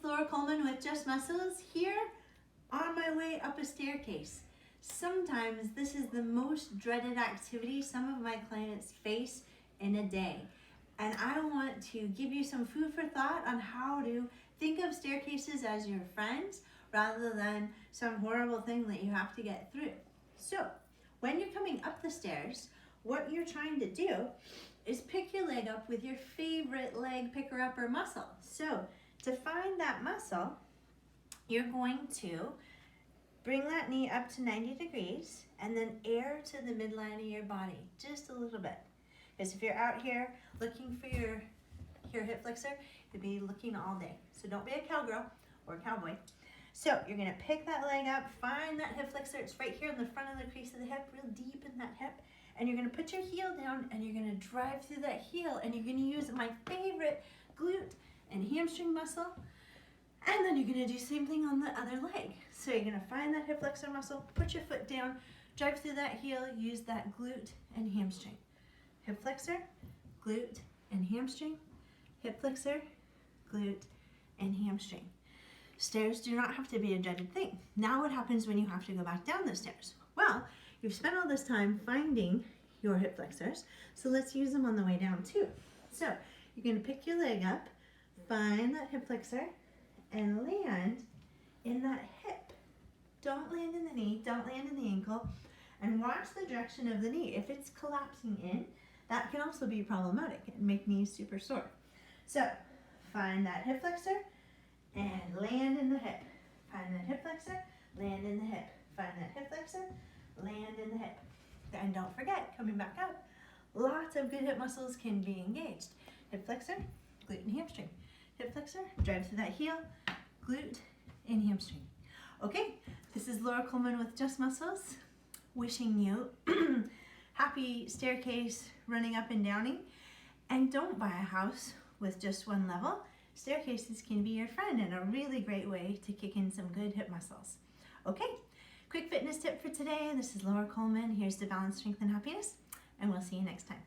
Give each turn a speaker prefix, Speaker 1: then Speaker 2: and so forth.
Speaker 1: Laura Coleman with Just Muscles here on my way up a staircase. Sometimes this is the most dreaded activity some of my clients face in a day. And I want to give you some food for thought on how to think of staircases as your friends rather than some horrible thing that you have to get through. So when you're coming up the stairs, what you're trying to do is pick your leg up with your favorite leg picker-upper muscle. So to find that muscle, you're going to bring that knee up to 90 degrees and then air to the midline of your body, just a little bit. Because if you're out here looking for your hip flexor, you'll be looking all day. So don't be a cowgirl or a cowboy. So you're gonna pick that leg up, find that hip flexor. It's right here in the front of the crease of the hip, real deep in that hip. And you're gonna put your heel down and you're gonna drive through that heel and you're gonna use my favorite glute and hamstring muscle. And then you're gonna do the same thing on the other leg. So you're gonna find that hip flexor muscle, put your foot down, drive through that heel, use that glute and hamstring. Hip flexor, glute and hamstring, hip flexor, glute and hamstring. Stairs do not have to be a dreaded thing. Now what happens when you have to go back down the stairs? Well, you've spent all this time finding your hip flexors, so let's use them on the way down too. So you're gonna pick your leg up, find that hip flexor, and land in that hip. Don't land in the knee, don't land in the ankle, and watch the direction of the knee. If it's collapsing in, that can also be problematic and make knees super sore. So find that hip flexor and land in the hip. Find that hip flexor, land in the hip. Find that hip flexor, land in the hip. And don't forget, coming back up, lots of good hip muscles can be engaged. Hip flexor, glute and hamstring. Hip flexor, drive through that heel, glute and hamstring. Okay, this is Laura Coleman with Just Muscles, wishing you happy staircase running up and downing. And don't buy a house with just one level. Staircases can be your friend and a really great way to kick in some good hip muscles. Okay, quick fitness tip for today. This is Laura Coleman. Here's to balance, strength, and happiness, and we'll see you next time.